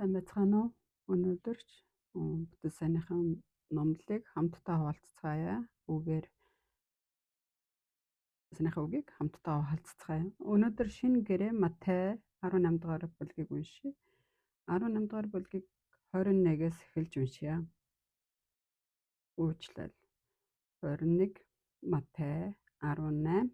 Сайн байцгаана уу? Өнөөдөр ч бүтэц сайныхан номлыг хамтдаа хуваалцгаая. Сайныхаа үгийг хамтдаа хуваалцгаая. Өнөөдөр шинэ гэрээ Матай 18 дугаар бүлгийг уншия. 18 дугаар бүлгийг 21-ээс эхэлж уншия. Уучлал. 21 Матай 18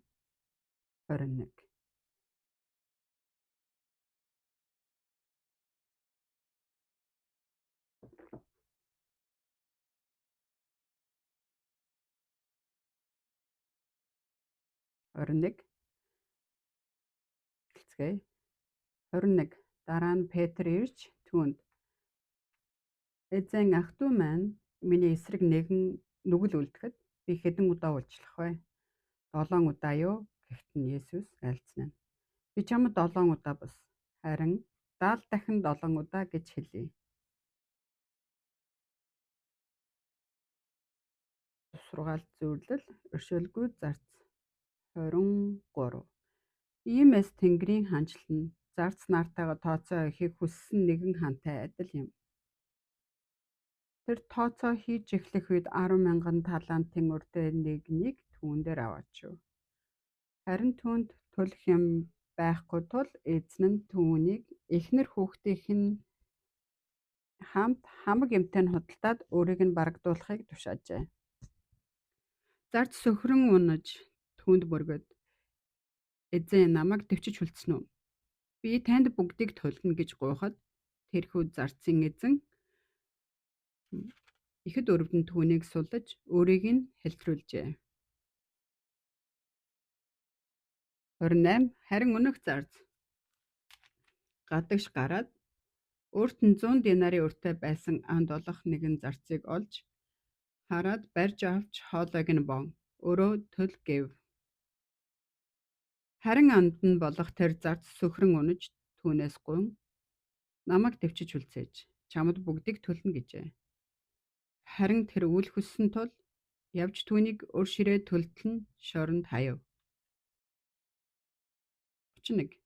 21. Эхэлцгээе. 21. Дараа нь Петр ирж түүнд эзэн ах トゥ маань миний эсрэг нэгэн нүгэл үлдэхэд би хэдэн удаа уучлах вэ? 7 удаа юу? Гэхдээ Есүс айлцсан нь. Би чамд 7 удаа бас харин 70 дахин 7 удаа гэж хэлье. Сургаалт зөвлөл өршөөлгүй зарц 23. Иймээс Тэнгэрийн хандлал нь зарц нартайгаа тооцоо хийх хүссэн нэгэн хантай адил юм. Тэр тооцоо хийж эхлэх үед 10,000 талантын урьдээ нэгнийг түүн дээр аваач. Харин түүнд төлөх юм байхгүй тул эзэн нь түүнийг эхнэр хүүхдийнх нь хамт хамаг юмтай нь худалдаад өөрийг нь барагдуулахыг тушаажээ. Зарц сөхрөн унаж түүнд мөргөд эзэн намайг төвчж хүлцэн үү? Би танд бүгдийг төлнө гэж гуйхад тэрхүү зарцын эзэн ихэд өрөвдөн түүнийг сулж өөрийг нь хэлтрүүлжээ. 28. Харин өнөх зарц гадагш гараад өөрт нь 100 динарын өртөө байсан анд олох нэгэн зарцыг олж хараад барьж авч хоолойг нь бон өөрөө төл гэв. Харин анд нь болох тэр зарц сөхрөн унаж түүнээс гун намайг төвчж хүлцээж чамд бүгдийг төлнө гэжээ. Харин тэр үл хүссэн тул явж түүнийг өр ширээ төлтөн шоронд хаяв. 31.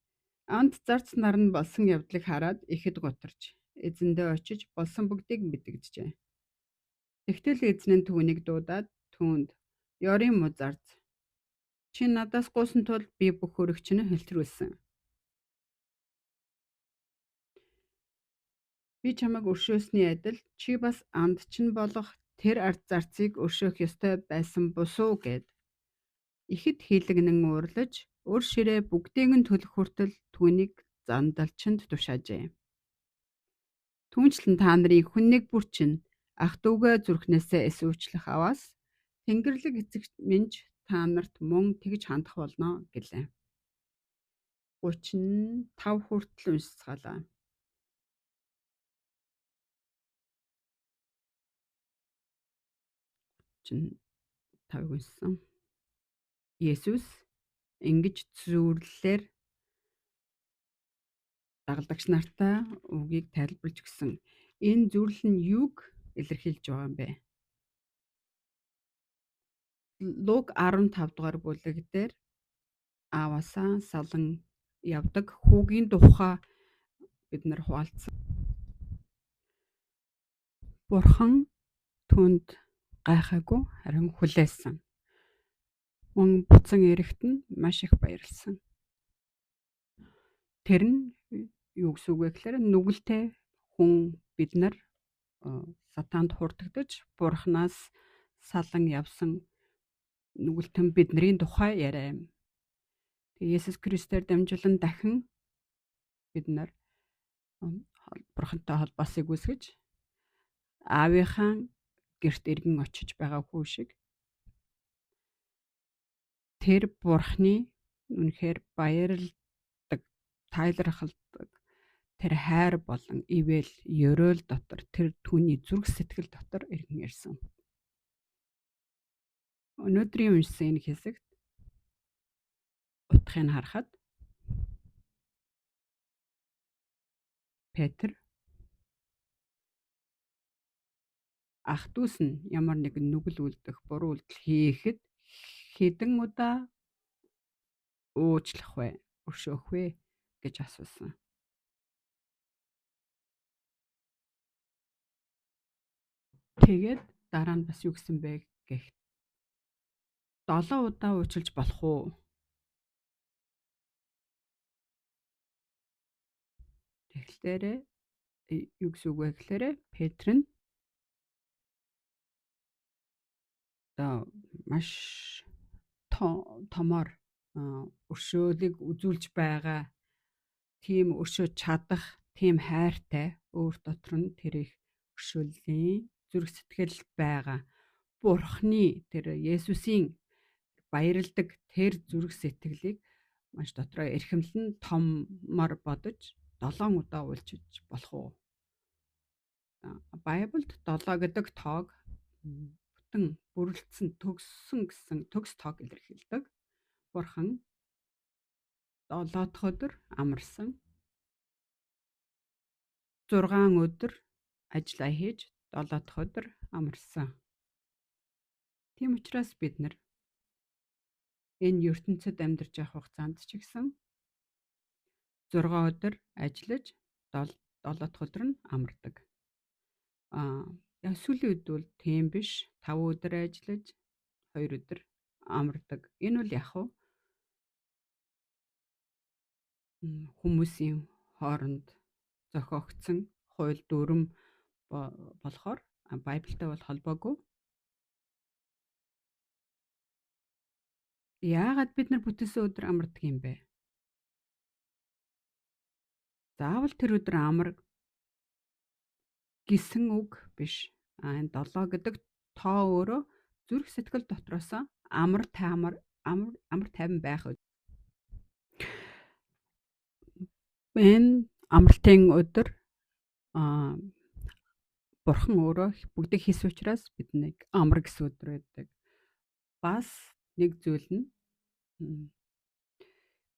Анд зарц нар нь болсон явдлыг хараад ихэд гутарч эзэндээ очиж болсон бүгдийг мэдэгджээ. Тэгтэл эзэн нь түүнийг дуудаад түүнд ёрын муу зарц чи надаас гуйсан тул би бүх өрөг чинь хэлтрүүлсэн. Би чамайг өршөөсний адил чи бас анд чинь болох тэр ард зарцыг өршөөх ёстой байсан бусуу гэд ихэд хийлэгнэн уурлаж өр ширээ бүгдийг нь төлөх хүртэл түүнийг зандалчинд тушаажээ. Түүнчлэн та нарын хүн нэг бүр чинь ах дүүгээ зүрхнээсээ эсвүүчлэх аваас Тэнгэрлэг эцэгт минь та нарт мөн тэгж хандах болно гэлээ. 35 хүртэл уншицгаалаа. Тав уншсан. Есүс ингэж зөвлөлөөр дагалдагч нартай үгийг тайлбарлаж өгсөн. Энэ зөвлөл нь юуг илэрхийлж байгаа юм бэ? Луг 15 дугаар бүлэг дээр ааваасаа салан явдаг хүүгийн тухай бид нар хуваалцсан. Бурхан түүнд гайхаагүй харин хүлээсэн. Мөн буцан ирэхэд нь маш их баярлсан. Тэр нь юу гэсэн үг вэ гэхээр нүгэлтэй хүн бид нар сатаанд хурддагдаж Бурханаас салан явсан нүгэлтэн бидний тухай яриа юм. Есүс Христээр дамжуулан дахин бид нар Бурхантай холбоосыг үүсгэж аавынхаа гэрт иргэн очиж байгаа хүү шиг тэр Бурханы үнэхээр баярлдаг, тайлархалдаг тэр хайр болон ивэл ёроол дотор тэр түүний зүрх сэтгэл дотор иргэн ирсэн. Өнөөдрийн уншсан энэ хэсэгт утгыг харахад Петр ах дүүс нь ямар нэгэн нүгэл үлдэх, буруу үйлдэл хийхэд хэдэн удаа уучлах вэ, өршөөх вэ гэж асуусан. Тэгээд дараа нь бас юу гэсэн бэ гэх 7 удаа уучлж болох уу? Тэгэхээр юу гэсэн үг вэ гэхээр Петр нь одоо маш томор өршөөлийг үзүүлж байгаа. Тийм өршөөж чадах, тийм хайртай өөр дотор нь тэр их өршөөлийн зүрх сэтгэл байгаа. Бурхны тэр Есүсийн баярладаг тэр зүрх сэтгэлийг маш дотроо эрхэмлэн томор бодож 7 удаа уулзж болох уу? Байблд 7 гэдэг тоог бүтэн бүрэлдсэн төгссөн гэсэн төгс тоог илэрхийлдэг. Бурхан 7 дахь өдөр амарсан. 6 өдөр ажиллаа хийж 7 дахь өдөр амарсан. Тийм учраас бид нар энэ ертөнцид амьдарч явах хугацаанд ч гэсэн 6 өдөр ажиллаж 7 дахь өдөр нь амардаг. Сүүлийн үед бол тийм биш. 5 өдөр ажиллаж 2 өдөр амардаг. Энэ бол яг хүмүүсийн хооронд зохиогдсон хууль дүрм болохоор Библиэд бол холбоогүй. Яагаад бид нар бүтээсэн өдөр амардаг юм бэ? Заавал тэр өдөр амар гэсэн үг биш. Энэ 7 гэдэг тоо өөрөө зүрх сэтгэл дотроос амар тайван байх. Энэ амралтын өдөр Бурхан өөрөө бүгдийг хийсэн учраас биднийг амар гэсэн өдөр байдаг. Бас нэг зүйл нь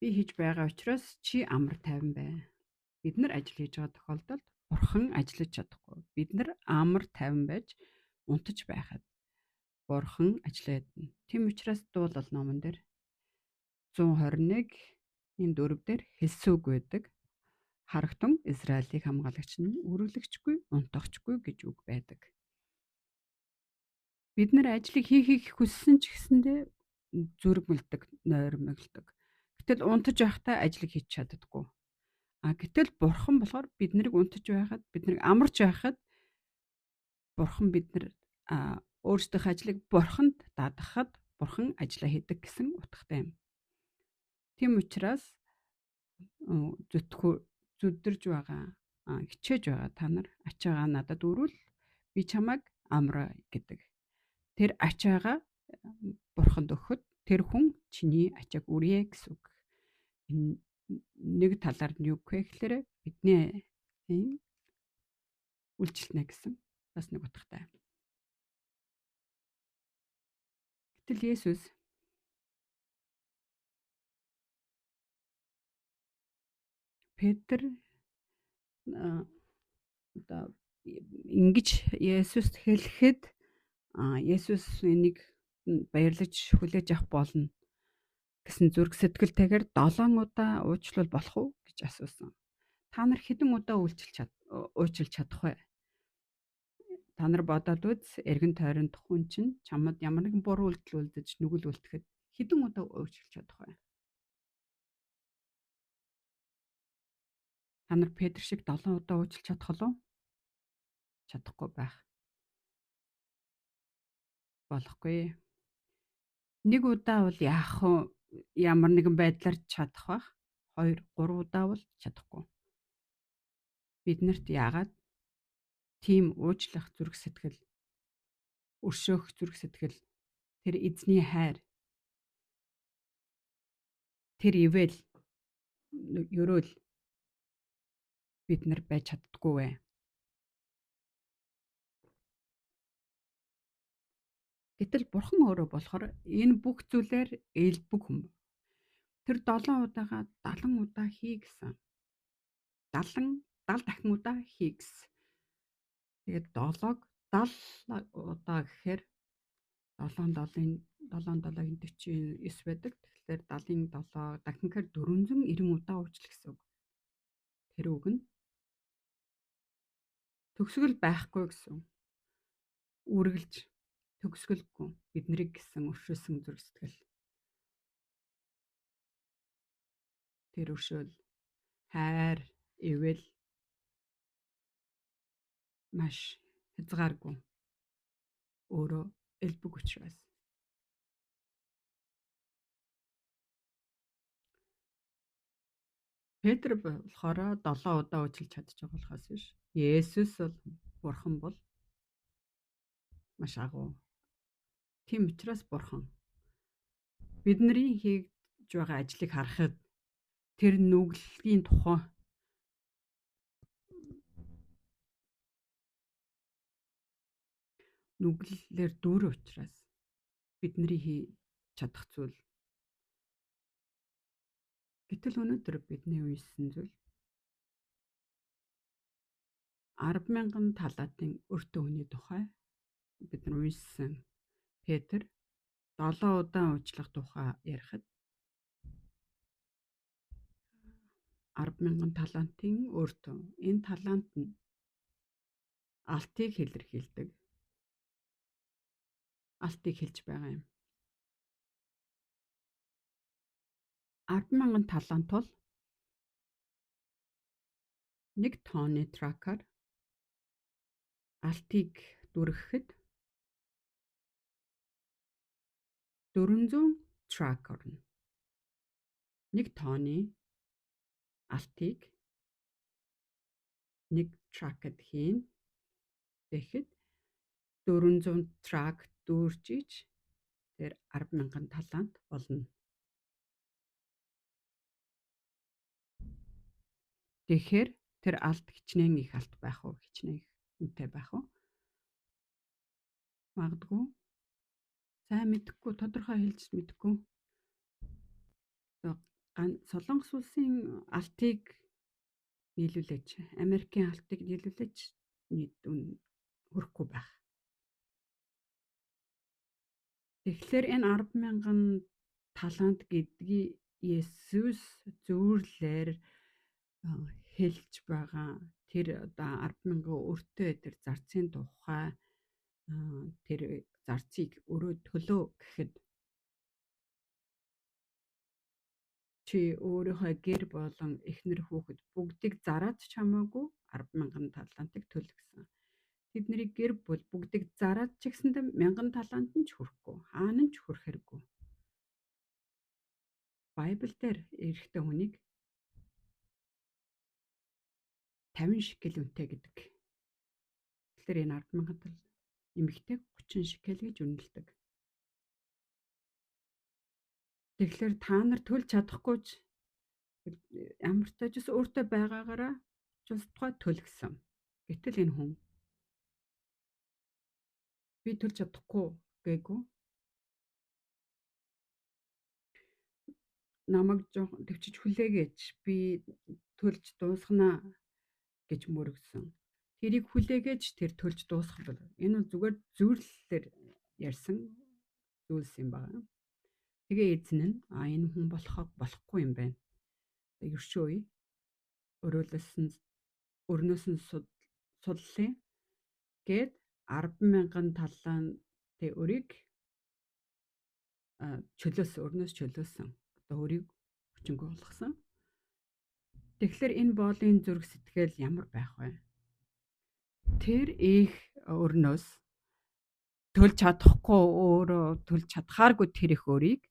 би хийж байгаа учраас чи амар тайван бай. Бид нар ажил хийж байгаа тохиолдолд Бурхан ажиллаж чадахгүй. Бид нар амар тайван байж унтаж байхад Бурхан ажиллаад байна. Тийм учраас дуулал номон дээр 121 энэ дөрөв дээр хэлсэн үг байдаг. Харагтун Израилийн хамгаалагч нь үргэлжлэхгүй, унтахчгүй гэж үг байдаг. Бид нар ажлыг хийхийг хүссэн ч гэсэндээ зүргмэлдэг, нойрмоглдог. Гэтэл унтаж байхдаа ажлыг хийж чаддаггүй. Гэтэл Бурхан болохоор бид нарыг унтаж байхад, бид нарыг амарч байхад Бурхан бид нар өөрсдийнхөө ажлыг Бурханд даатгахад Бурхан ажиллаа хийдэг гэсэн утгатай юм. Тийм учраас зүдэрж байгаа, хичээж байгаа та нар ачаагаа надад өрүүл, би чамайг амраа гэдэг. Тэр ачаагаа Бурханд өгөхөд тэр хүн чиний ачааг үрье гэсэн үг. Нэг талаар нь юу гэх гэхээр бидний үйлчлэнэ гэсэн бас нэг утгатай. Гэтэл Есүс Петр одоо ингэж Есүст хэлэхэд Есүс энийг баярлаж хүлээж авах болно гэсэн зүрх сэтгэлтэйгээр 7 удаа уучлал болох уу гэж асуусан. Та нар хэдэн удаа уучлж чадах вэ? Та нар бодоод үз, эргэн тойронд хүн чинь чамд ямар нэгэн буруу үйлдэл үлдэж нүгэл үлдэхэд хэдэн удаа уучлж чадах вэ? Та нар Петр шиг 7 удаа уучлж чадах уу? Чадахгүй байх. Болохгүй. Нэг удаа бол ямар нэгэн байдлаар чадах байх. 2, 3 удаа бол чадахгүй. Биднэрт яагаад тийм уучлах зүрх сэтгэл, өршөөх зүрх сэтгэл, тэр эзний хайр, тэр ивэл, ерөөл бид нар байж чаддаггүй вэ? Гэтэл Бурхан өөрөө болохоор энэ бүх зүйлээр элбэг хүн. Тэр 7 удаага 70 удаа хий гэсэн. 70 дахин удаа хий гэсэн. Тэгээд 7-ог 70 удаа гэхээр 7-7-ийн 49 байдаг. Тэгэхээр 70-ийн 7 дахинхээр 490 удаа уучлах гэсэн үг. Тэр үг нь төгсгөл байхгүй гэсэн. үргэлж төгсгөлгүй биднийг гисэн өршөөсөн зүрх сэтгэл. Тэр өршөөл хайр, ивэл маш хязгааргүй өөрөө элбэг учраас. Петр болохоор 7 удаа үжилж чадчих байгаа болохоос биш. Есүс бол бурхан бол маш агуу. Тийм учраас бурхан бидний хийж байгаа ажлыг харахад тэр нүглэгийн тухай нүглэлээр дүүр учраас бидний хийж чадах зүйл. Гэтэл өнөөдөр бидний үйсэн зүйл 10,000 талаатын өртөө хүний тухай бид нар үйсэн. Петр 7 удаа уучлах тухай ярихад 10,000 талантын өртөө. Энэ талант нь алтыг илэрхийлдэг. Алтыг хэлж байгаа юм. 10,000 талант бол нэг тооны тракаар алтыг дүргэхэд 400 трак орно. Нэг тооны алтыг нэг тракад хийн. Тэгэхэд 400 трак дүүрчиж тэр 10,000 талант болно. Тэгэхээр тэр алт хичнээн их алт байх уу? Хичнээн их үнэтэй байх уу? Магадгүй. Сайн мэдэхгүй, тодорхой хэлж мэдэхгүй. Солонгос улсын алтыг нийлүүлээч, Америкийн алтыг нийлүүлээч нийт хүрэхгүй байх. Тэгэхээр энэ 10,000 талант гэдгийг Есүс зүйрлэлээр хэлж байгаа. Тэр одоо 10,000 өртөө тэр зарцын тухай тэр зарцыг өрөө төлөө гэхэд чи өөрийнхөө гэр болон эхнэр хүүхэд бүгдийг зараад ч хамаагүй 10,000 талантыг төлгсөн. Тэдний гэр бүл бүгдийг зараад ч гэсэндээ 1,000 талант нь ч хүрэхгүй. Хаана ч хүрэх хэрэггүй. Байбл дээр эрэгтэй хүнийг 50 шекел үнэтэй гэдэг. Тэгэхээр энэ 10,000 тал эмэгтэй 30 шекел гэж үнэлдэг. Тэгэхээр та нар төлж чадахгүй ч ямар ч тач өөртөө байгаагаараа тусдгаа төлгсөн. Гэтэл энэ хүн би төлж чадахгүй гээгүй. Намайг жоохон төвчж хүлээгээч. Би төлж дуусгана гэж мөргсөн. Тэрийг хүлээгээч тэр төлж дуусгах бол. Энэ бол зүгээр зүйрлэлээр ярьсан зүйлс юм байна. Тэгээ эзэн нь энэ хүн болохгүй юм байна. Өршөөе. Өрнөөс нь судлалын гээд 10,000 талантын өрийг өрнөөс чөлөөсөн. Одоо өрийг хүчингүй болгосон. Тэгэхээр энэ боолын зүрх сэтгэл ямар байх вэ? Тэр их өрнөөс төлж чадахгүй өөрөө төлж чадхааргүй тэр их өрийг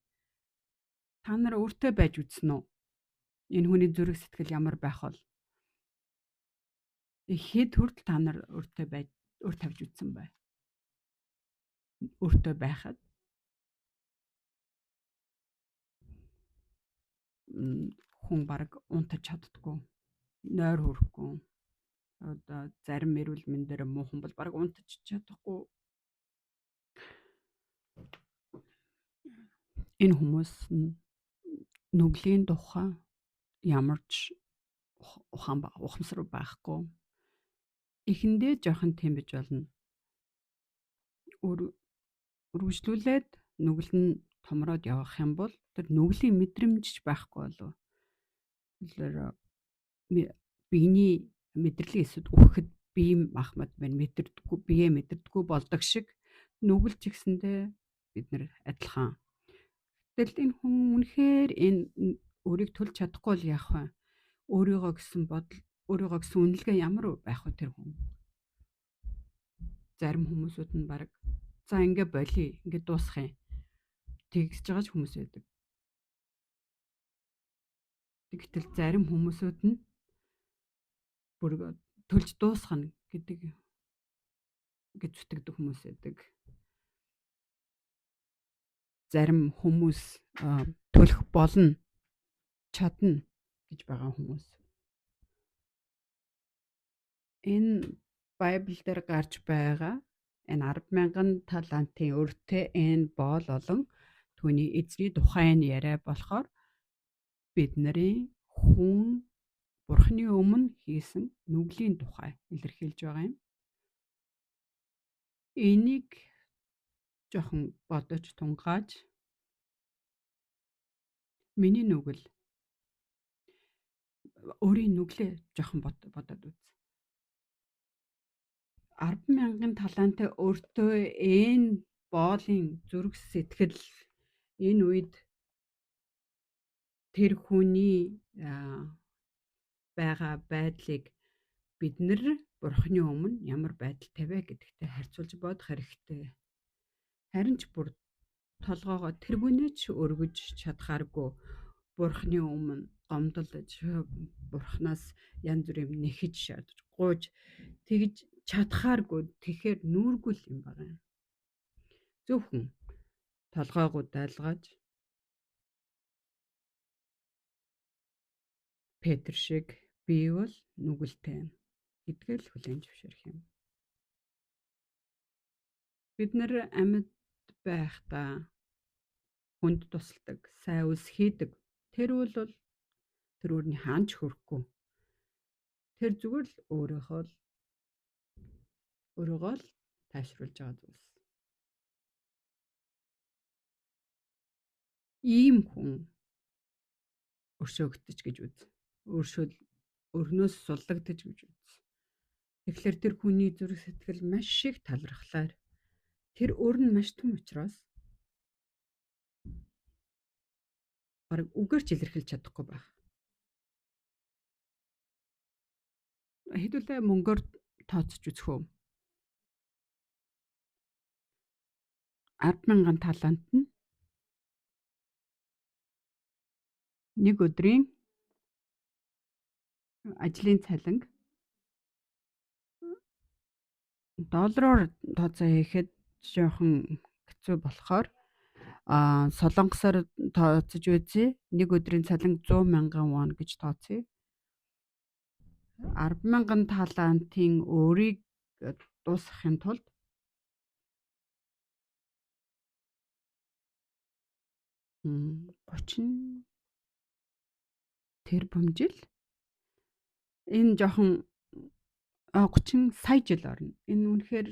та нар өөртөө байж үзнэ үү? Энэ хүний зүрх сэтгэл ямар байх вэ? Хэд хүртэл та нар өөртөө тавьж үтсэн бай. Өөртөө байхад хүн бараг унтаж чаддгүй, нойр хүрэхгүй. Одоо зарим эрүүл мэндээр муухан бол бараг унтаж чадахгүй. Энэ хүмүүс нүглийн тухай ямар ч ухамсар байхгүй. Эхэндээ жоохон тийм бич болно. Үргэлжлүүлээд нүгэл нь томроод явах юм бол тэр нүглийн мэдрэмж байхгүй болов. Тэгэхээр биений мэдрэлийг эсвэл үхэхэд бие махбод мань мэдэрдэггүй, биеэ мэдэрдэггүй болдог шиг нүгэл ч гэсэндээ бид нар адилхан. Гэтэл энэ хүн үнэхээр өөрийг төлж чадахгүй л яах вэ? Өөрийгөө гэсэн бодол, өөрийгөө гэсэн үнэлгээ ямар байх вэ тэр хүн? Зарим хүмүүсүүд нь баг за ингээ болий, ингээ дуусах юм. Тэгж байгаа ч хүмүүс байдаг. Гэтэл зарим хүмүүсүүд нь бүр төлж дуусгана гэдэг гэж зүтгэдэг хүмүүс байдаг. Зарим хүмүүс төлөх болно, чадна гэж байгаа хүмүүс. Энэ Байбл дээр гарч байгаа энэ 10,000 талантын өртөө энэ боол болон түүний эзний тухайн яриа болохоор бидний хүн Бурхны өмнө хийсэн нүглийн тухай илэрхийлж байгаа юм. Энийг жоохон бодож тунгааж миний нүгэл өөрийн нүглээ жоохон бодоод үз. 10,000 талантын өртөө энэ боолын зүрх сэтгэл энэ үед тэр хүний байгаа байдлыг бид нар Бурхны өмнө ямар байдалтай вэ гэдэгтэй харьцуулж бодох хэрэгтэй. Харин ч бүр толгоогоо тэргүүнээ ч өргөж чадхааргүй Бурхны өмнө гомдолж Бурханаас янз бүрийн нэхэж шаардж гууж тэгж чадхааргүй тэгэхээр нүүргүй юм байна. Зөвхөн толгоогоо дайлгаж Петр шиг би бол нүгэлтэй гэдгээр л хүлээн зөвшөөрөх юм. Бид нар амьд байхдаа хүнд тусалдаг, сайн үс хийдэг. Тэр бол тэр өөрний хаанч хүрэхгүй. Тэр зүгээр л өөрийгөө л тайвшруулж байгаа зүйлс. Ийм хүн өршөөгдөж гэж үз. Өрнөөс суллагдаж гэж үз. Тэгэхээр тэр хүний зүрх сэтгэл маш их талархлаар тэр өөр нь маш том учраас бараг үгээр ч илэрхийлж чадахгүй байх. Хэдүүлээ мөнгөөр тооцож үзэх үү? 10,000 талант нь нэг өдрийн ажлын цалинг доллараар тооцоо хийхэд жоохон хэцүү болохоор солонгосоор тооцож үзье. Нэг өдрийн цалин 100,000 вон гэж тооцъё. 10,000 талантын өөрийг дуусгахын тулд 30 тэрбум жил энэ жоохон 30 сая жил орно. Энэ үнэхээр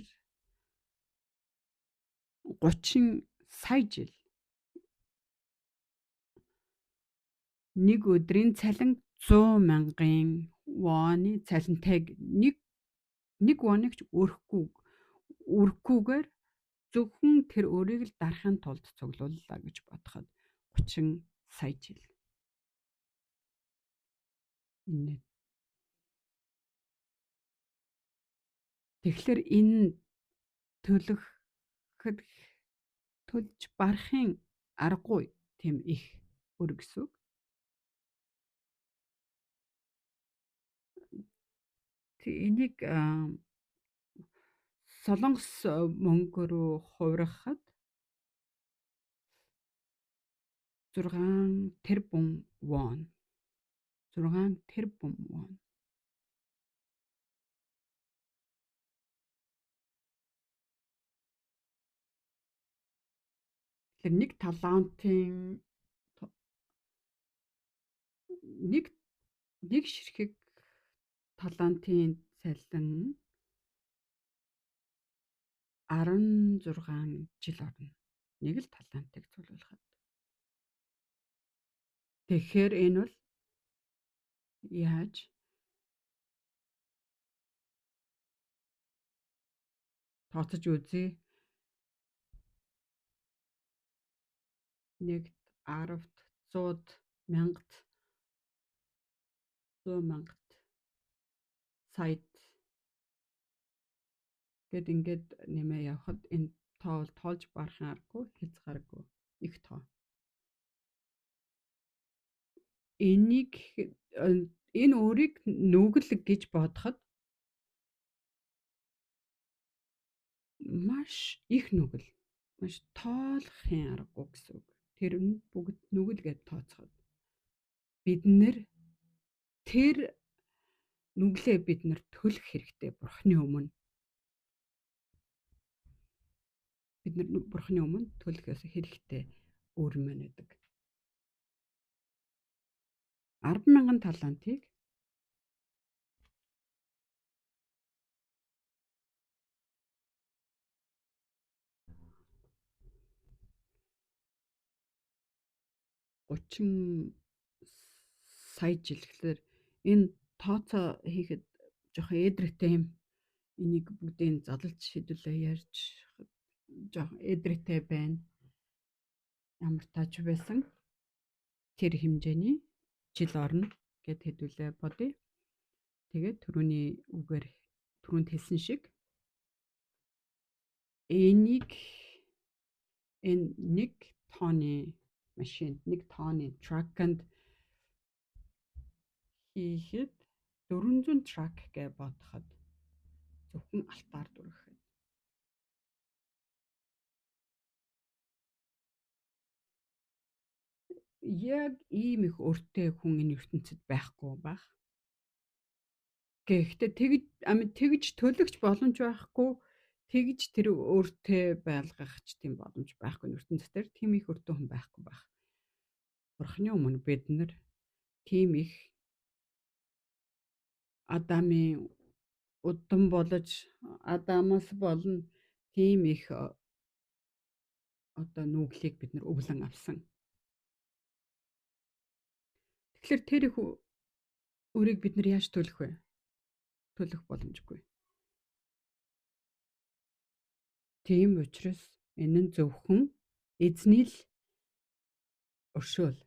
30 сая жил. Нэг өдрийн цалин 100,000 воны цалинтай нэг воныг ч өрөхгүйгээр зөвхөн тэр өөрийг л дарахын тулд цуглууллаа гэж бодоход 30 сая жил. Тэгэхээр энэ төлж барахын аргагүй тийм их өр гэсэн үг. Энийг солонгос мөнгөөр хувиргахад 6 тэрбум вон. 6 тэрбум вон. Тэгэхээр нэг талантын нэг ширхэг талантын цалин 16 жил орно. Нэг л талантыг цуглуулахад. Тэгэхээр энэ бол яаж Тооцож үзье. 1-д, 10-д, 100-д, 1000-д, 100,000-д, саяд гэд ингээд нэмээ явахад энэ тоо бол тоолж барахын аргагүй, хэлцэх аргагүй. Их тоо. Энийг энэ өөрийг нүгэл гэж бодоход маш их нүгэл. Маш тоолохын аргагүй гэсэн үг. Тэр нь бүгд нүгэл гэж тооцоход. Бид нэр тэр нүглээ бид нэр төлөх хэрэгтэй бурхны өмнө. Бид нар бурхны өмнө төлөх хэрэгтэй өөр юм байдаг. 10,000 талантыг 30 сая жил гэхэлэр энэ тооцоо хийхэд жоохон эдрэгтэй юм. Энийг бүгдийг задлж шийдвүлээ ярьж жоохон эдрэгтэй байна. Ямар тач байсан тэр хэмжээний жил орно гэд хэдүүлээ бодъё. Тэгээд түрүүний үгээр түрүүнд хэлсэн шиг энийг энэ 1 тооны машинд 1 тооны траканд хийхэд 400 трак гэж бодоход зөвхөн алтаар дүрэх. Яг ийм их өртөө хүн энэ ертөнцид байхгүй байх. Гэхдээ тэгж төлөгч боломж байхгүй, тэгж тэр өөртөө байлгах ч тийм боломж байхгүй ертөнцийн тийм их өртөө хүн байхгүй байх. Бурхны өмнө бид нар тийм их Адамын удам болж Адамаас болно тийм их одоо нүглийг бид нар өвлөн авсан. Тэгэхээр тэр их өрийг бид нар яаж төлөх вэ? Төлөх боломжгүй. Тийм учраас энэ нь зөвхөн эзний л өршөөл.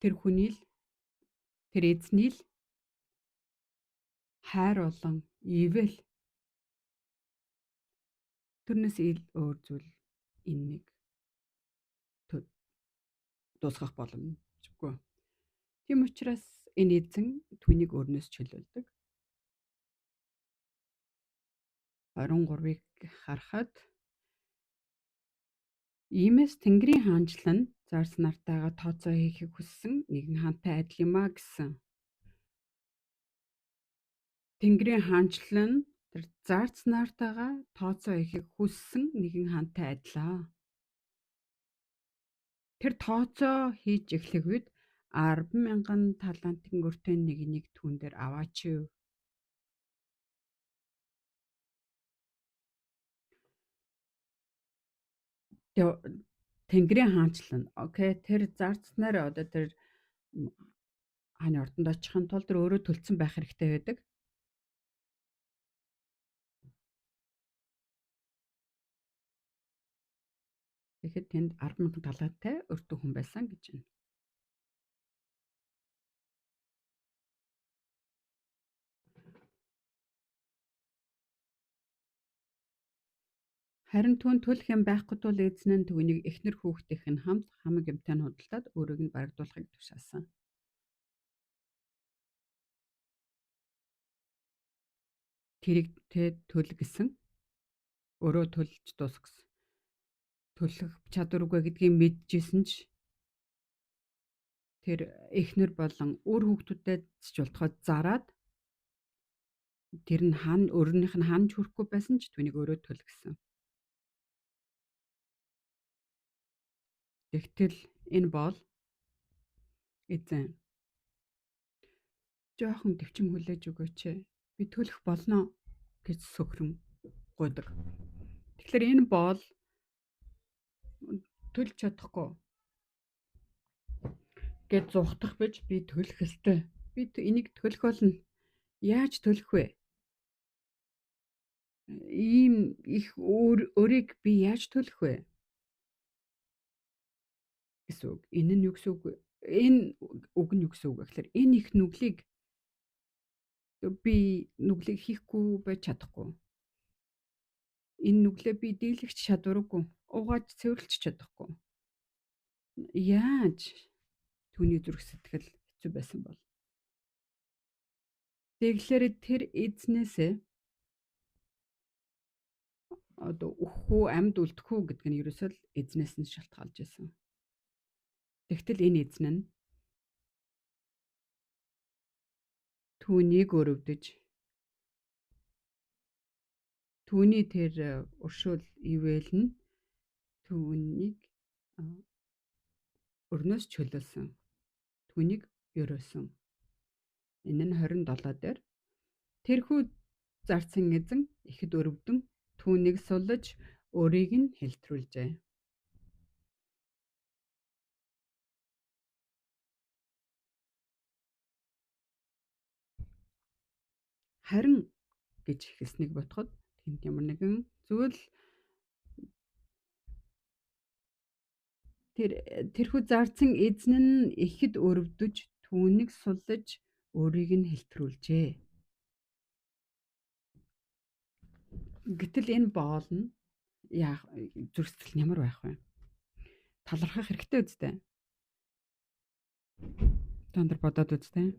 Тэр хүний л тэр эзний л хайр болон ивэл тэрнээс ил өөр зүйл энэ нэг дуусгах боломжгүй. Тийм учраас энэ эзэн түүнийг өөрнөөс чөлөөлдөг. 23-ыг харахад иймээс Тэнгэрийн хаанчлал нь зарц нартайгаа тооцоо хийхийг хүссэн нэгэн хаантай адил юм а гэсэн. Тэнгэрийн хаанчлал нь тэр зарц нартайгаа тооцоо хийхийг хүссэн нэгэн хаантай адилаа. Тэр тооцоо хийж эхлэх үед 10,000 талантын өртөө нэг түүн дээр аваач юу. Тэнгэрийн хаанчлал нь окей тэр зарцнаар одоо тэр хааны ордонд очихын тулд тэр өөрөө төлцсөн байх хэрэгтэй байдаг. Тэгэхэд тэнд 10,000 таланттай өртөө хүн байсан гэж байна. Харин түүнд төлөх юм байхгүй тул эзэн нь түүнийг эхнэр хүүхдийнх нь хамт хамаг юмтай нь худалдаад өөрийг нь барагдуулахыг тушаасан. Тэрийг төлөх гэсэн өөрөө төлж дуусах гэсэн. Төлөх чадваргүй гэдгийг мэдчихсэн ч тэр эхнэр болон үр хүүхдүүдэд ч болтоход зараад тэр нь өөрийнх нь ханж хүрэхгүй байсан ч түүнийг өөрөө төлгсөн. Тэгтэл энэ бол эзэн жоохон төвчм хүлээж өгөөч. Би төлөх болно гэж сөхрөн гуйдаг. Тэгэхээр энэ бол төлж чадахгүй гэж зугтах биш би төлөх ёстой. Би энийг төлөх болно. Яаж төлөх вэ? Ийм их өрийг би яаж төлөх вэ? Гэсэн үг. Энэ нь юу гэсэн үг вэ? Энэ үг нь юу гэсэн үг вэ гэхээр энэ их нүглийг хийхгүй байж чадахгүй. Энэ нүглээ би дийлэгч чадваргүй. Угааж цэвэрлэж чадахгүй. Яаж түүний зүрх сэтгэл хэцүү байсан бол? Тэгэхээр тэр эзнээсээ одоо өөх үү, амьд үлдэх үү гэдэг нь ерөөсөө л эзнээс нь шалтгаалж байсан. Тэгтэл энэ эзэн нь түүнийг өрөвдөж түүний тэр өршөөл ивэл нь түүнийг өрнөөс чөлөөлсөн. Түүнийг ерөөсөн. Энэ нь 27 дээр тэрхүү зарцсан эзэн ихэд өрөвдөн түүнийг суллаж өөрийг нь хэлтрүүлжээ. Харин гэж хэлснийг бодоход тэнд ямар нэгэн зүйл тэрхүү зарцсан эзэн нь ихэд өрөвдөж түүнийг суллаж өөрийг нь хэлтрүүлжээ. Гэтэл энэ боол нь зүрх сэтгэл нь ямар байх вэ? Талархах хэрэгтэй үстэй. Та нар бодоод үзтээ.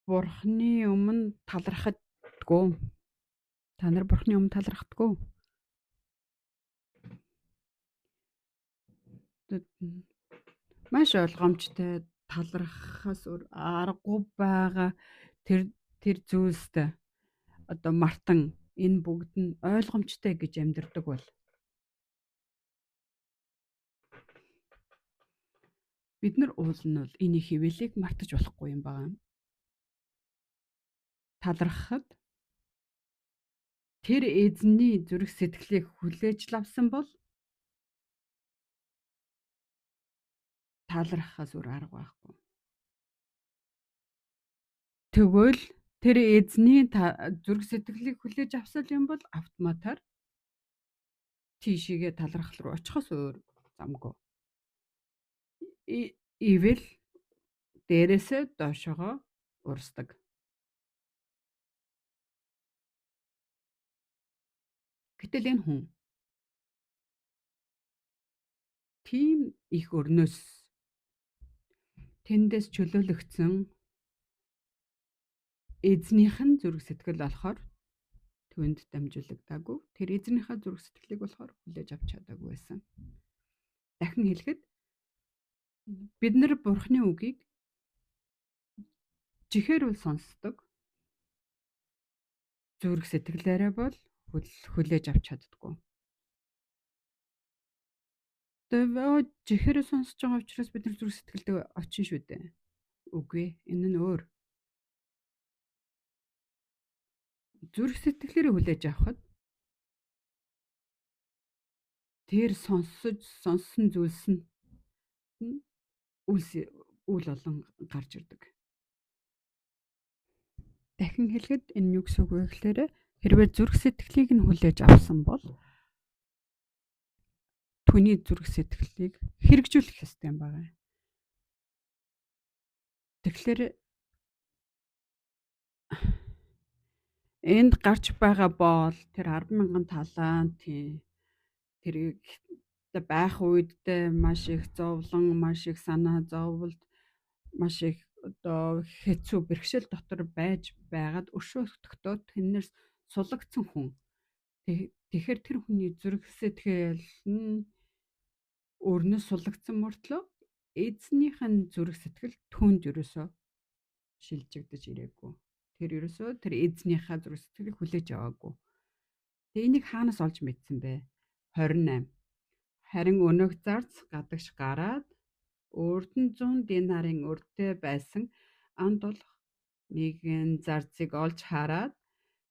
Бурхны өмнө талархадгүй. Та нар Бурхны өмнө талархадгүй. Маш ойлгомжтой талархахаас аргагүй байгаа тэр зүйлстэй одоо мартан энэ бүгд нь ойлгомжтой гэж амьдэрдэг бол бид нар уул нь бол энэ хөвөлийг мартаж болохгүй юм байна. Талархахад тэр эзний зүрх сэтгэлийг хүлээж лавсан бол талархахаас өөр арга байхгүй. Тэгвэл тэр эзний зүрх сэтгэлийг хүлээж авсан юм бол автоматар тийшээгээ талархал руу очихоос өөр замгүй. Ивэл дээрээсээ доошогоо урсдаг. Гэтэл энэ хүн тийм их өрнөөс тэндээс чөлөөлөгдсөн эзнийх нь зүрх сэтгэл болохоор түүнд дамжуулагдаагүй. Тэр эзнийхээ зүрх сэтгэлийг болохоор хүлээж авч чадаагүй байсан. Дахин хэлэхэд бид нар Бурхны үгийг жихээр үл сонсдог. Зүрх сэтгэлээрээ бол хүлээж авч чаддаггүй. Тэгээд жихээр сонсож байгаа учраас бид нар зүрх сэтгэлдээ очин шүү дээ. Үгүй, энэ нь өөр. Зүрх сэтгэлээрээ хүлээж авахад тэр сонссон зүйлс нь үл олон гарч ирдэг. Дахин хэлэхэд энэ юу гэсэн үг вэ гэхээр хэрвээ зүрх сэтгэлийг нь хүлээж авсан бол түүний зүрх сэтгэлийг хэрэгжүүлэх ёстой юм байна. Тэгэхээр энд гарч байгаа боол тэр 10,000 талант тэрийг байх үедээ маш их зовлон, маш их санаа зовлт, маш их одоо хэцүү бэрхшээл дотор байж байгаад өршөөлтөхдөө тэрнээс сулагдсан хүн. Тэгэхээр тэр хүний зүрх сэтгэл нь өөрнөөс сулагдсан мөртлөө эзнийх нь зүрх сэтгэл түүнд ерөөсөө шилжигдэж ирээгүй. Тэр ерөөсөө тэр эзнийхээ зүрх сэтгэлийг хүлээж аваагүй. Тэгээ энийг хаанаас олж мэдсэн бэ? 28. Харин өнөөх зарц гадагш гараад өөрдөн 100 динарын өртөө байсан анд болох нэгэн зарцыг олж хараад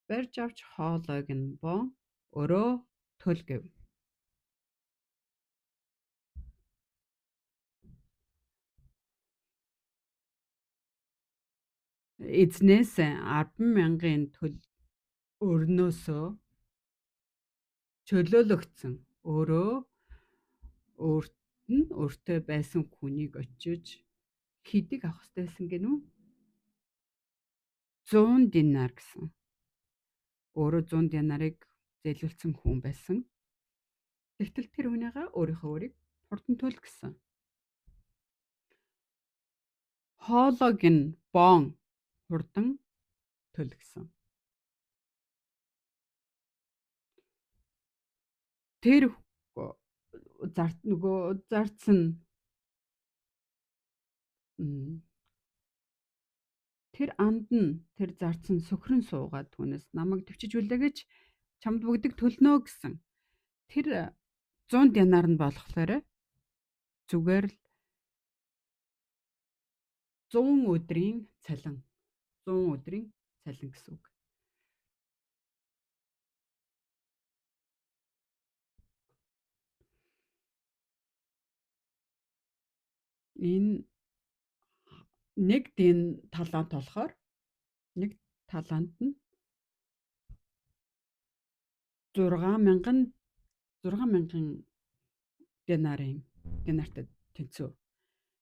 барьж авч хоолойг нь боо өрөө төл гэв. Эзнээс 10,000-ын өрнөөсөө чөлөөлөгдсөн өөрөө өөрт нь өөртөө байсан хүнийг очиж хэдийг авах ёстой байсан гэнэ үү? 100 динар гэсэн. Өөрөө 100 динарыг зээлүүлсэн хүн байсан. Тэгтэл тэр хүнийгээ өөрийнхөө өрийг хурдан төлөх гэсэн. Хоолойг нь боон хурдан төлөх гэсэн. Тэр нөгөө зардсан тэр анд нь тэр зардсан сөхрөн суугаад түүнээс намайг төвчж үлээ гэж чамд бүгдийг төлнө гэсэн. Тэр 100 динар нь болохоор зүгээр л 100 өдрийн цалин. 100 өдрийн цалин гэсэн үг. Энэ нэг талант болохоор нэг талант нь 6,000 динартай тэнцүү.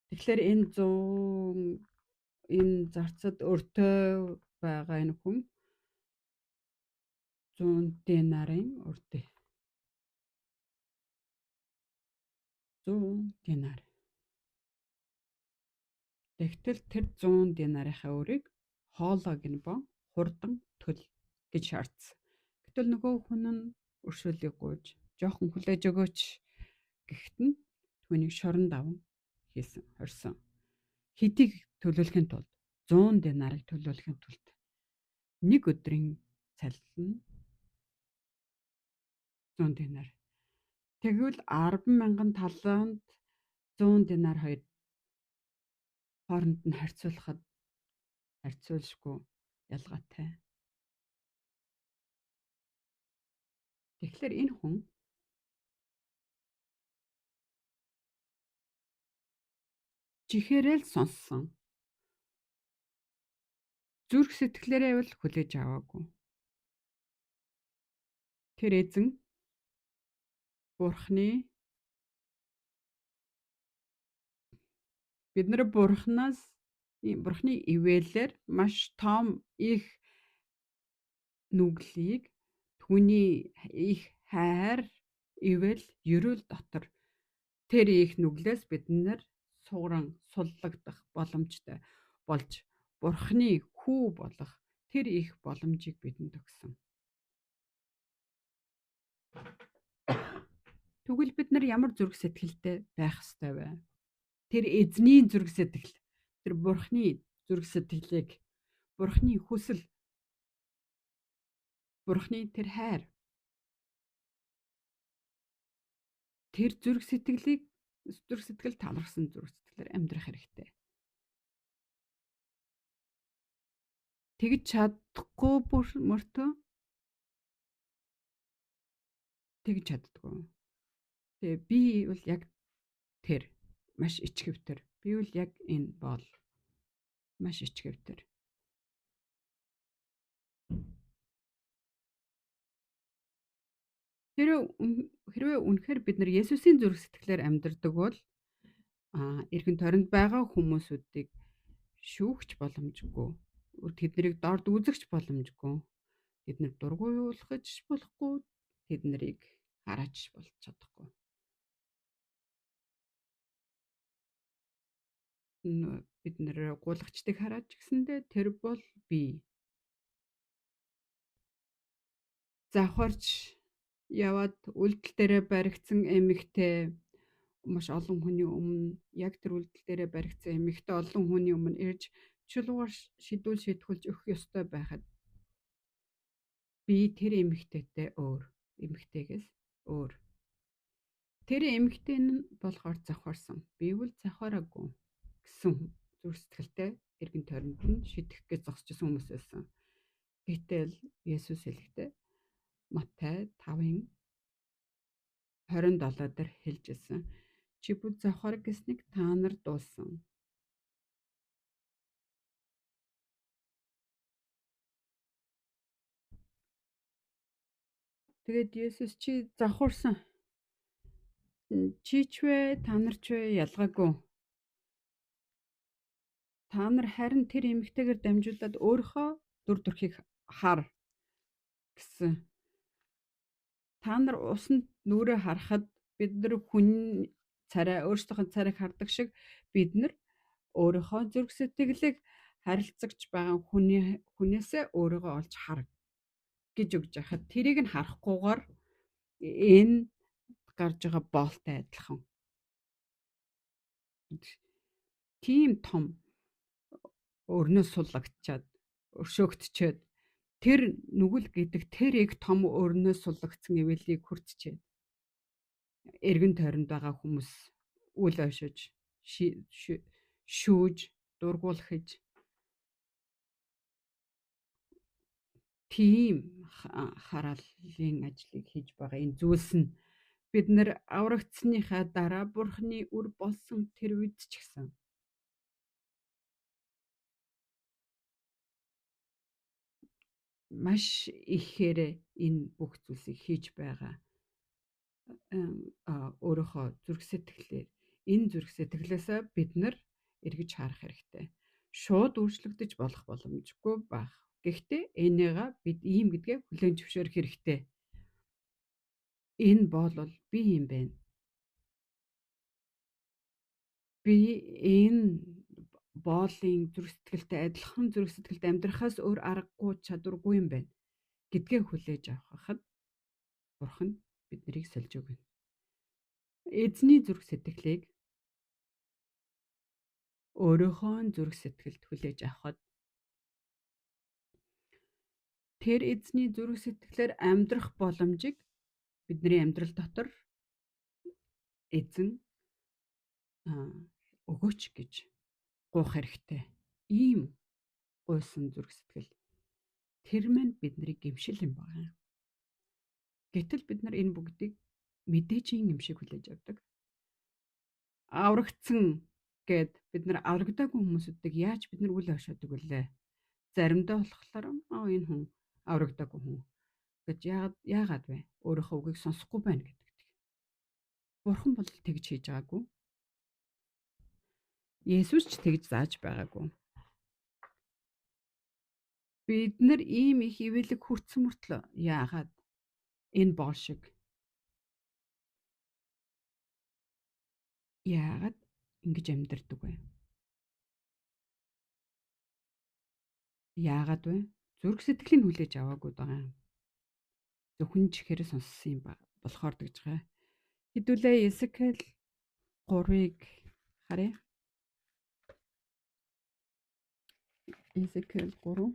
Тэгэхээр энэ 100 энэ зарцад өртөө байгаа энэ хүн 100 динарын өртөө. 100 динар. Тэгтэл тэр 100 динарынхаа өрийг хоолойг нь бон хурдан төл гэж шаардсан. Гэтэл нөгөө хүн нь өршөөлийг гуйж жоохон хүлээж өгөөч гэхэд нь түүнийг шорон даван хорьсон. Хэдийг төлөвлөхийн тулд 100 динарыг төлөвлөхийн тулд нэг өдрийн цалин нь 100 динар. Тэгвэл 10,000 талант 100 динар хоёр хооронд нь харьцуулшгүй ялгаатай. Тэгэхээр энэ хүн чихээрээ л сонссон. Зүрх сэтгэлээрээ бол хүлээж аваагүй. Тэр эзэн бид нар бурхны ивэлээр маш том их нүглийг түүний их хайр ивэл ерөөл дотор тэр их нүглээс бид нар суллагдах боломжтой болж бурхны хүү болох тэр их боломжийг бидэнд өгсөн. Тэгвэл бид нар ямар зүрх сэтгэлтэй байх ёстой вэ? Тэр эзний зүрх сэтгэл, тэр бурхны зүрх сэтгэлийг, бурхны хүсэл, бурхны тэр хайр, тэр зүрх сэтгэл талархсан зүрх сэтгэлээр амьдрах хэрэгтэй. Тэгж чадахгүй мөртөө тэгж чаддгүй. Тэгээ би бол яг тэр маш ичгэвтер. Би бол яг энэ бол маш ичгэвтер. Хэрвээ үнэхээр бид нар Есүсийн зүрх сэтгэлээр амьдардаг бол эргэн тойронд байгаа хүмүүсүүдийг шүүгч боломжгүй. Тэднийг дорд үзэгч боломжгүй. Тэднийг дургуйлах болохгүй. Тэднийг хараач болж чадахгүй. Бид нэр гуйлагчдыг хараач гэсэндээ тэр бол би. Завхарч яваад үйлдэл дээрээ баригдсан эмэгтэй маш олон хүний өмнө яг тэр үйлдэл дээрээ баригдсан эмэгтэй олон хүний өмнө ирж чулуугаар шийдвүүлж өгөх ёстой байхад би тэр эмэгтэйгээс өөр. Тэр эмэгтэй нь болохоор завхарсан. Би бол завхараагүй гэсэн зүрх сэтгэлтэй эргэн тойронд нь шидэх гэж зогсчихсон хүмүүс байсан. Гэтэл Есүс хэлэхдээ Матай 5:27 дээр хэлжсэн. Чи бүр завхар гэснийг та нар дуулсан. Тэгээд Есүс чи завхурсан. Чи ч вэ, та нар ч вэ ялгаагүй. Та нар харин тэр эмэгтэйгээр дамжуулаад өөрийнхөө дүр төрхийг хар гэсэн. Та нар усанд нүрээ харахад бид нар хүн царай өөрсдийнхөө царайг хардаг шиг бид нар өөрийнхөө зүрх сэтгэлийг харилцагч байгаа хүнээсээ өөрийгөө олж хар гэж өгж яхад тэрийг нь харахгүйгээр энэ гарч байгаа боолтой адилхан. Тийм том өрнөөс суллагчаад өршөөгдчихэд тэр нүгэл гэдэг тэр их том өрнөөс суллагдсан ивэлийг хүртчихэд эргэн тойронд байгаа хүмүүс үл ойшож шүүж дургуулхиж тийм харааллын ажлыг хийж байгаа энэ зүйлс нь бид нар аврагдсныхаа дараа Бурхны үр болсон тэр үед ч гэсэн маш ихээр энэ бүх зүйлсийг хийж байгаа. Өөрийнхөө зүрх сэтгэлээр энэ зүрх сэтгэлээсээ бид нар эргэж харах хэрэгтэй. Шууд өөрчлөгдөж болох боломжгүй байх. Гэхдээ энийгээ бид ийм гэдгээ хүлээн зөвшөөрөх хэрэгтэй. Энэ бол би юм байна. Би энэ боолын зүрх сэтгэлтэй адилхан зүрх сэтгэлд амьдрахаас өөр аргагүй чадваргүй юм байна гэдгээ хүлээж авахад Бурхан биднийг сольж өгнө. Эзний зүрх сэтгэлийг өөрийнхөө зүрх сэтгэлд хүлээж авахад тэр эзний зүрх сэтгэлээр амьдрах боломжийг бидний амьдрал дотор эзэн өгөөч гэж гуйх хэрэгтэй. Ийм гуйсан зүрх сэтгэл тэр маань бидний гэмшил юм байна. Гэтэл бид нар энэ бүгдийг мэдээжийн юм шиг хүлээж авдаг. Аврагдсан гэд бид нар аврагдаагүй хүмүүсүүдийг яаж бид нар үл ойшоодог вүлээ? Заримдаа болохоор энэ хүн аврагдаагүй хүн гэж яагаад вэ? Өөрийнхөө үгийг сонсохгүй байна гэдэг. Бурхан бол тэгж хийж байгаагүй. Есүс ч тэгж зааж байгаагүй. Бид нар ийм их ивэлэг хүртсэн мөртлөө яагаад энэ боол шиг яагаад ингэж амьдардаг вэ? Яагаад вэ? Зүрх сэтгэлийн хүлээж аваагүй байгаа. Зөвхөн чихээрээ сонссон юм болохоор гэж байгаа. Хэдүүлээ Есекел 3-ыг харъя. Есекел 3.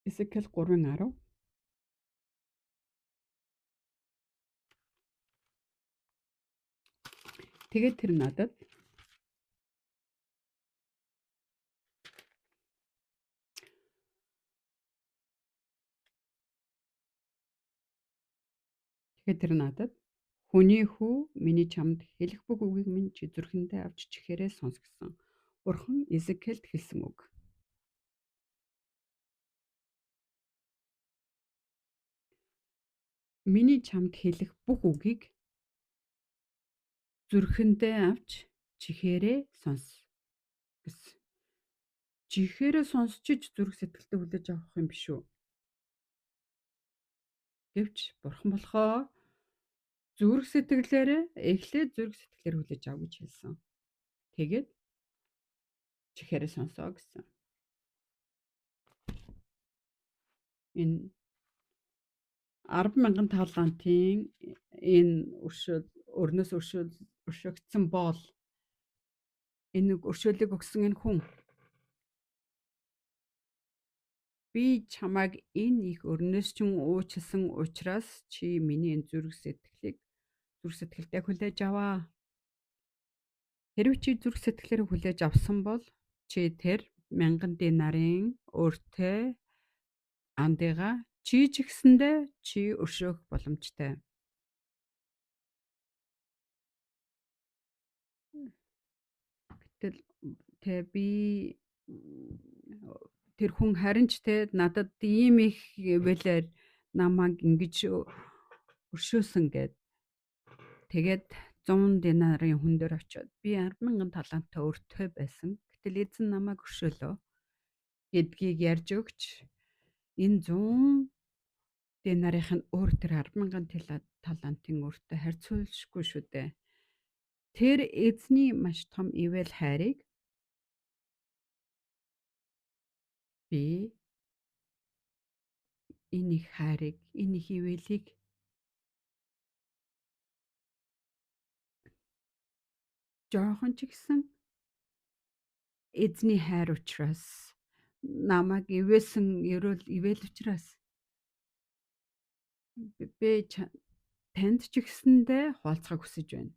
Есекел 3:10. Тэгээд тэр надад хүний хүү миний чамд хэлэх бүх үгийг минь чи зүрхэндээ авч чихээрээ сонс гэсэн. Бурхан Есекелд хэлсэн үг. Миний чамд хэлэх бүх үгийг зүрхэндээ авч чихээрээ сонс гэсэн. Чихээрээ сонсчиж зүрх сэтгэлтэй хүлээж авах юм биш үү? Гэвч Бурхан болохоо зүрх сэтгэлээрээ эхлээд зүрх сэтгэлээр хүлээж ав гэж хэлсэн. Тэгээд чихээрээ сонсоо гэсэн. Энэ 10,000 талантын энэ өрнөөс өршөөгдсөн боол энэ өршөөлийг өгсөн энэ хүн би чамайг энэ их өрнөөс чинь уучлсан учраас чи миний энэ зүрх сэтгэлдээ хүлээж аваа. Хэрвээ чи зүрх сэтгэлээр хүлээж авсан бол чи тэр 1000 динарын өөртөө андыгаа чи ч гэсэндээ чи өршөөх боломжтой. Тэгэл тэ би тэр хүн харин ч тэ надад ийм их välээр намайг ингэж өршөөсөн гэд. Тэгээд 100 динарын хүн дээр очиод би 10,000 таланттай өртөө байсан. Гэтэл эзэн намайг өршөөлөө гэдгийг ярьж өгч энэ 100 динарынх нь өөр тэр 10,000 талантын өртөө харьцуулшгүй шүү дээ. Тэр эзний маш том ивэл хайрыг би энэ их хайрыг, энэ их ивэлийг жоохон ч гэсэн эзний хайр учраас намайг ивээсэн ивэл учраас би танд ч гэсэндээ хуалцахыг хүсэж байна.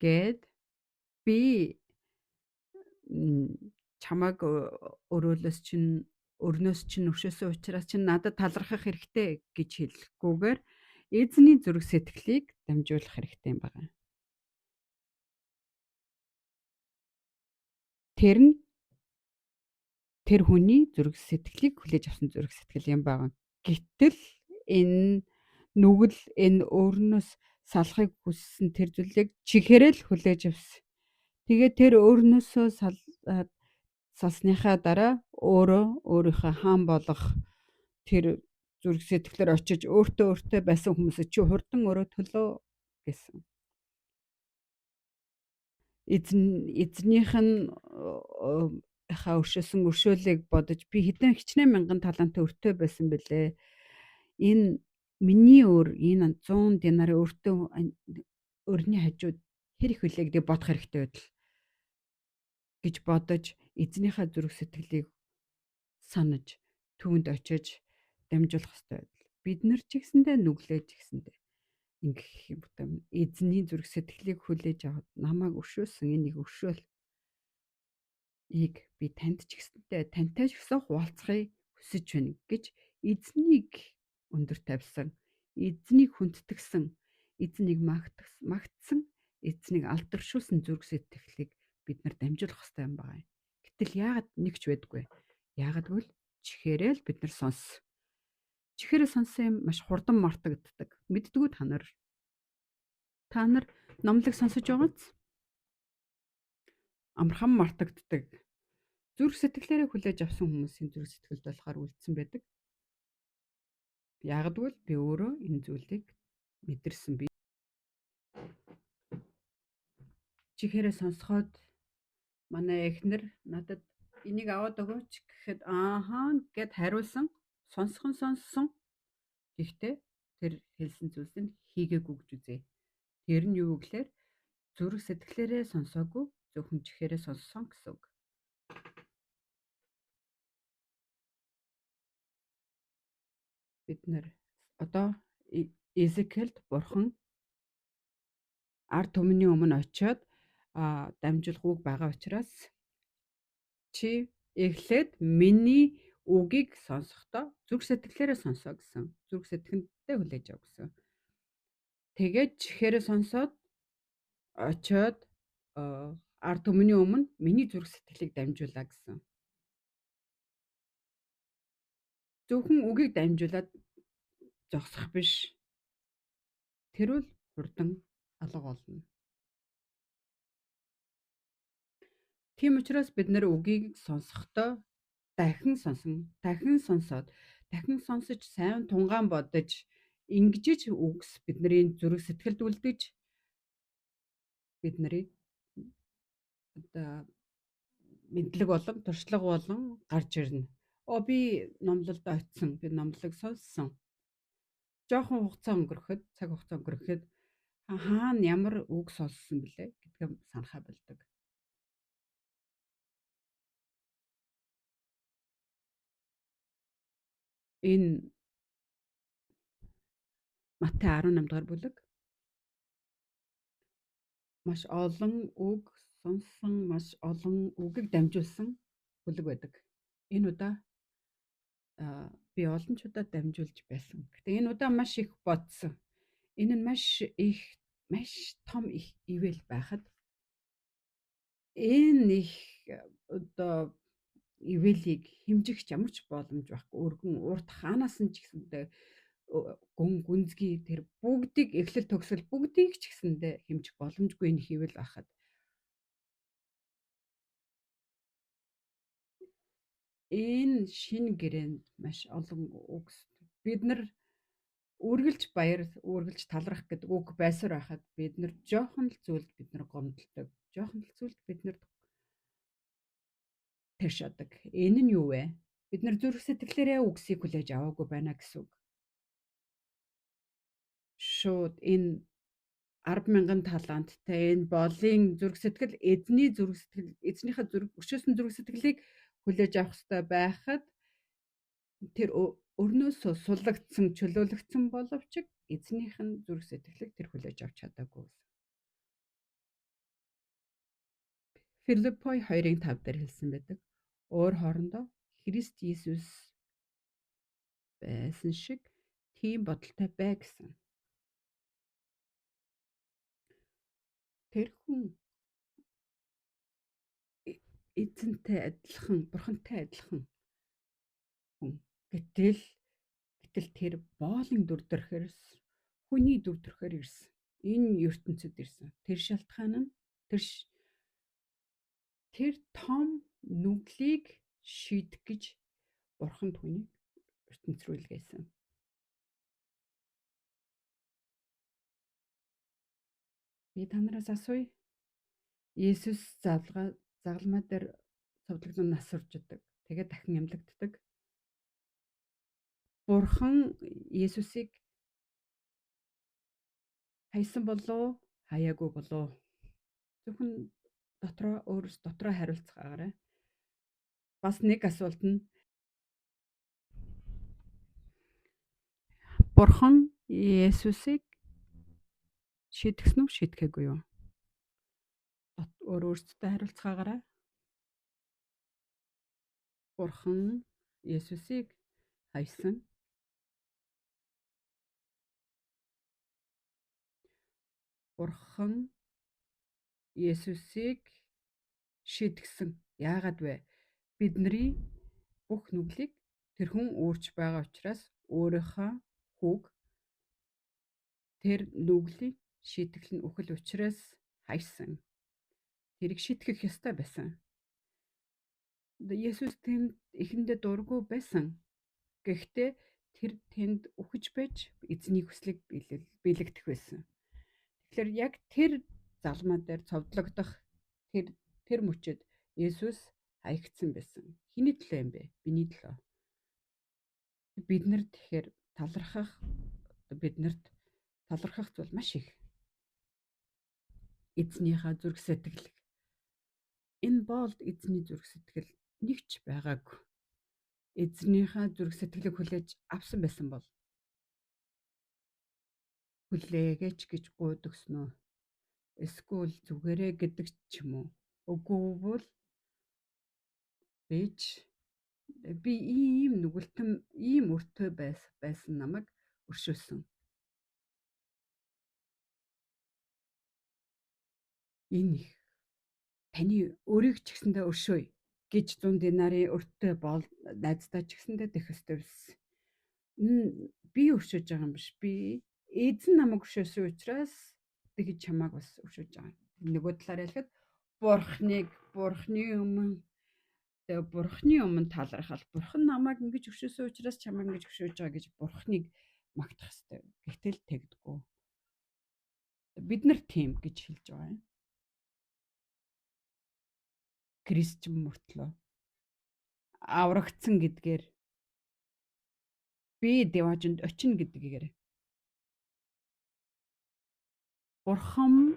Гэд би чамайг өрнөөс чинь өршөөсөн учраас чинь надад талархах хэрэгтэй гэж хэлэхгүйгээр эзний зүрх сэтгэлийг дамжуулах хэрэгтэй юм байна. Тэр нь тэр хүний зүрх сэтгэлийг хүлээж авсан зүрх сэтгэл юм байна. Гэтэл энэ нүгэл энэ өөрнөөс салахыг хүссэн тэр зүйлийг чихээрээ л хүлээж авсан. Тэгээд тэр өөрнөөсөө салсныхаа дараа өөрийнхөө хаан болох тэр зүрх сэтгэлээр очиж өөртөө байсан хүмүүсээ чи хурдан өрөө төлөө гэсэн. Эзнийх нь өршөөсөн өршөөлийг бодож би хэдэн хичнээн мянган таланттай өртөө байсан бэлээ. Энэ миний энэ 100 динарын өрний хажууд хэр их вүлээ гэдэг бодох хэрэгтэй байдал гэж бодож эзнийхээ зүрх сэтгэлийг санаж түүнд очиж дамжуулах хэрэгтэй байдал. Бид нар ч гэсэндээ нүглээж гэсэндээ ингэх юм бутам эзний зүрх сэтгэлийг хүлээж аваад намайг өршөөсөн энэ их өршөөл би танд ч гэсэндээ тантай ч гэсэн хуваалцахыг хүсэж байна гэж эзнийг өндөр тавьсан, эзнийг хүндэтгсэн, эзнийг магтсан, эзнийг алдаршуулсан зүрх сэтгэлийг бид нар дамжуулах хэрэгтэй юм байна. Гэтэл яагаад нэгч байдгүй. Яагаад гэвэл чихээрээ л бид нар сонссон. Чихээрээ сонссон юм маш хурдан мартагддаг. Мэддэггүй та нар. Та нар номлог сонсож байгааз амархан мартагддаг. Зүрх сэтгэлээрээ хүлээж авсан хүмүүсийн зүрх сэтгэлд болохоор үлдсэн байдаг. Яагад гэвэл би өөрөө энэ зүйлийг мэдэрсэн. Би чихээрээ сонсоход манай эхнэр надад энийг аваад өгөөч гэхэд ааhaa гэд хариулсан. Сонссон. Гэхдээ тэр хэлсэн зүйлс нь хийгээгүй гэж үзье. Тэр нь юу гэхээр зүрх сэтгэлээрээ сонсоогүй, зөвхөн чихээрээ сонссон гэсэн үг. Бид нэр одоо Эзекиэлд бурхан ард түмний өмнө очиод дамжуулах үг байгаа учраас чи эхлээд миний үгийг сонсохдоо зүрх сэтгэлээрээ сонсоо гэсэн. Зүрх сэтгэлдээ хүлээж ав гэсэн. Тэгээд чихээрээ сонсоод очиод ард түмний өмнө миний зүрх сэтгэлийг дамжуулаа гэсэн. Зөвхөн үгийг дамжуулаад зогсох биш. Тэрүүл хурдан алга болно. Тийм учраас бид нэр үгийг сонсохдоо дахин сонсоод дахин сонсож сайн тунгаан бодож ингэжж үгс бидний зүрх сэтгэлд үлдэж бид нарыг мэдлэг болон туршлага болон гарч ирнэ. Би номлолд очисон. Би номлог сонссон. Жохон цаг хугацаа өнгөрөхөд хаана ямар үг сонссон бэлээ гэдгээ санахаа болдог. Энэ Матай 18 дугаар бүлэг маш олон үг сонссон, маш олон үгийг дамжуулсан бүлэг байдаг. Энэ удаа би олон ч удаа дамжуулж байсан. Гэхдээ энэ удаа маш их бодсон. Энэ нь маш том их ивэл байхад Энэ их одоо ивэлийг хэмжих ямар ч боломж байхгүй. Өргөн урт хаанаас нь ч гэсэндээ гүнзгий тэр бүгдийг эхлэл төгсгөл бүгдийг ч гэсэндээ хэмжих боломжгүй энэ ивэл байхад энэ шинэ гэрээнд маш олон үгс бид нар үргэлж талрах гэдэг үг байсаар байхад бид нар жоохон л зүйлд бид нар гомдолдог. Жоохон л зүйлд бид нар тэршадаг. Энэ нь юу вэ? Бид нар зүрх сэтгэлээрээ үгсийг хүлээж аваагүй байна гэсэн үг. Шууд энэ 10,000 таланттай энэ болын зүрх сэтгэл эзнийхээ өшөөсөн зүрх сэтгэлийг хүлээж авах хэрэгтэй байхад тэр өрнөөсөө суллагдсан, чөлөөлөгдсөн боловч эзнийх нь зүрх сэтгэлийг тэр хүлээж авч чадаагүй. Филиппой 2:5 дээр хэлсэн байдаг. Өөр хоорондоо Христ Иесус байсан шиг тийм бодолтой бай гэсэн. Тэр хүн эзэнтэй адилхан, бурхантай адилхан хүн. Гэтэл тэр боолын дүр төрхөөр хүний дүр төрхөөр ирсэн. Энэ ертөнцид ирсэн. Тэр шалтгаан нь тэр том нүглийг шийдэх гэж бурхан түүнийг ертөнц рүү илгээсэн. Би танараас асууя. Есүс загалмай дээр цовдлогдсон нас урждаг. Тэгээд дахин амьлагддаг. Бурхан Есүсийг хайсан болов хаяагүй болов? Зөвхөн дотроо хариулцгаагаарай. Бас нэг асуулт нь Бурхан Есүсийг шийдгсэн үү, шийдэхээгүй юу? Өөрөөсөө хариулцгаагаарай. Бурхан Есүсийг хайсан. Бурхан Есүсийг шийдгсэн. Яагаад вэ? Бидний бүх нүглийг тэр хүн өөрч байгаа учраас өөрийнхөө хүүг тэр нүглийг шийтгэл нь үхэл учраас хайсан. Тэрийг шийтгэх ёстой байсан. Есүс тэнд эхэндээ дургүй байсан. Гэхдээ тэр тэнд үхэж байж эзний хүслийг биелэгдэх байсан. Тэгэхээр яг тэр залмаа дээр цовдлогдох тэр мөчөд Есүс хаягдсан байсан. Хэний төлөө юм бэ? Биний төлөө. Биднэрт талархах зүйл маш их. Эзнийхээ зүрх сэтгэл. Энэ боолд эзний зүрх сэтгэл нэг ч байгаагүй. Эзнийхээ зүрх сэтгэлийг хүлээж авсан байсан бол хүлээгээч гэж гуйдагсноо. Эсвэл зүгээрээ гэдэг ч юм уу. Үгүй бол би ийм нүгэлтэн ийм өртөө байсан намайг өршөөсөн. Энэ их таны өөрийг ч гэсэндээ өршөөе гэж 100 динарын өртөө найздаа ч гэсэндээ дэх ёстой байсан. Би өршөөж байгаа юм биш. Би эзэн намайг өршөөсөн учраас тэгж чамааг бас өршөөж байгаа. Нөгөө талаар хэлэхэд бурхны өмнө талархал. Бурхан намайг ингэж өршөөсөн учраас чамайг ингэж өршөөж байгаа гэж бурхныг магтах ёстой. Гэтэл тэгдэггүй. Бид нар тийм гэж хэлж байгаа юм. Кристчэн мөртлөө аврагдсан гэдгээр би деважинд очино гэдгээр Бурхан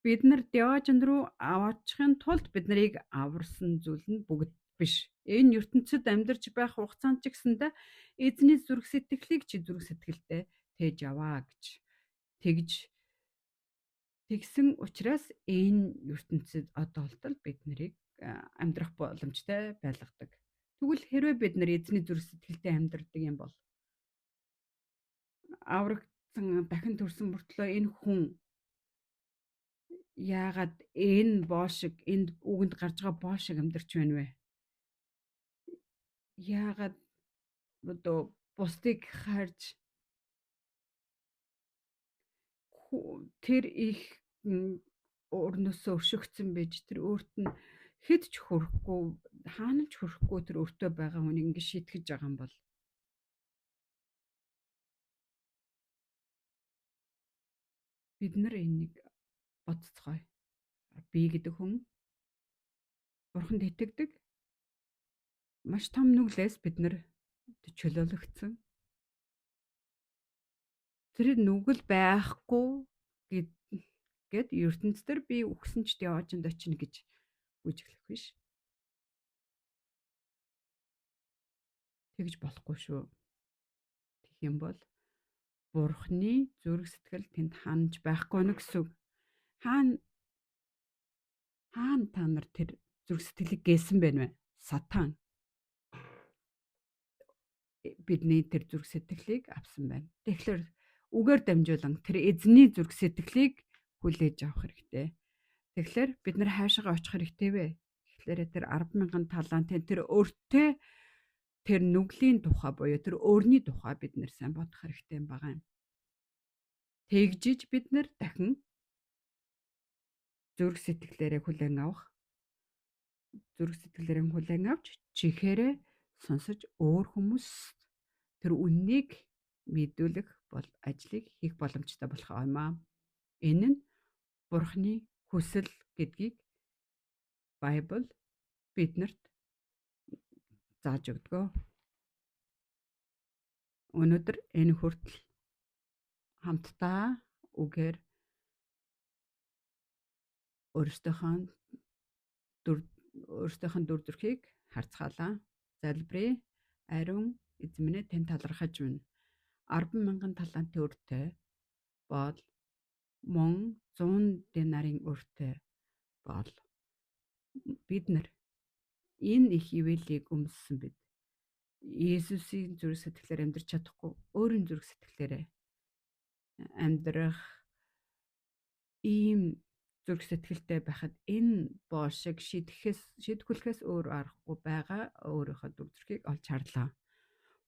бид нар деважинд руу аваачихын тулд бид нарыг аварсан зүйл нь бүгд биш. Энэ ертөнцид амьдарч байх хугацаанд ч гэсэндээ эзний зүрх сэтгэлийг чи зүрх сэтгэлдээ тээж аваа гэж тэгсэн учраас энэ ертөнцид одоолтол бид нарыг амьдрах боломжтой байлгадаг. Тэгвэл хэрвээ бид нар эзний зүрх сэтгэлтэй амьдардаг юм бол аврагдсан дахин төрсөн мөртлөө энэ хүн яагаад энэ боо шиг энд үгэнд гарч байгаа боо шиг амьдарч байна вэ? Яагаад одоо бусдыг харж тэр их өрнөсөө өршөгцсөн байж тэр өөрт нь хэд ч хүрэхгүй хаана ч хүрэхгүй тэр өртөө байгаа хүнийг ингэ шитгэж байгаа юм бол бид нар энийг бодцгоё. Би гэдэг хүн Бурханд итгэдэг маш том нүглээс бид нар чөлөөлөгдсөн. Тэр нүгэл байхгүй гэд ертөнцийн би үгсэн ч яваачнд очино гэж бүжиглэх биш. Тэгж болохгүй шүү. Тэгэх юм бол Бурхны зүрх сэтгэл тэнд ханаж байхгүй нь гэсэн үг. Хаана та нар тэр зүрх сэтгэлийг гээсэн байна вэ? Сатан бидний тэр зүрх сэтгэлийг авсан байна. Тэгэхээр үгээр дамжуулан тэр эзний зүрх сэтгэлийг хүлээж авах хэрэгтэй. Тэгэхээр бид нар хаашаа очих хэрэгтэй вэ? Тэгэхээр тэр 10,000 талантын тэр өртөө тэр нүглийн тухай буюу тэр өөрний тухай бид нэр сайн бодох хэрэгтэй юм байна. Тэгжиж бид нар дахин зүрх сэтгэлээрээ хүлээн авч чихээрээ сонсож өөр хүмүүс тэр үннийг мэдүүлэх бол ажлыг хийх боломжтой болох юм аа. Энэ нь Бурхны хүсэл гэдгийг Байбл биднэрт зааж өгдөг. Өнөөдөр энэ хүртэл хамтдаа үгээр өөрсдийнхөө дүр төрхийг харцгаалаа. Залбирая. Ариун эзэмнээ тань талархаж байна. 10,000 талантын өртөө бол мөн 100 динарын өртөө бол бид нар энэ их ивэлийг өмссөн бид Есүсийн зүрх сэтгэлээр амьдрч чадахгүй өөрийн зүрх сэтгэлээрээ амьдрах ийм зүрх сэтгэлтэй байхад энэ боо шиг шийдвэрлэхээс өөр аргагүй байгаа өөрийнхөө дүр төрхийг олж харлаа.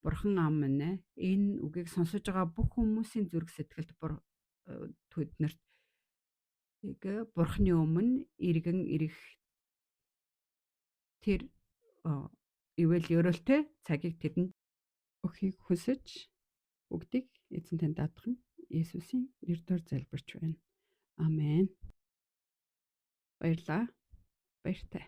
Бурхан аав минь энэ үгийг сонсож байгаа бүх хүмүүсийн зүрх сэтгэлд тэднэрт Бурханы өмнө иргэн ирэх тэр ивэл ёроолтой цагийг тэдэнд өгөхийг хүсэж бүгдийг эзэн тань даатган Есүсийн нэрээр залбирч байна. Амен. Баярлалаа. Баяртай.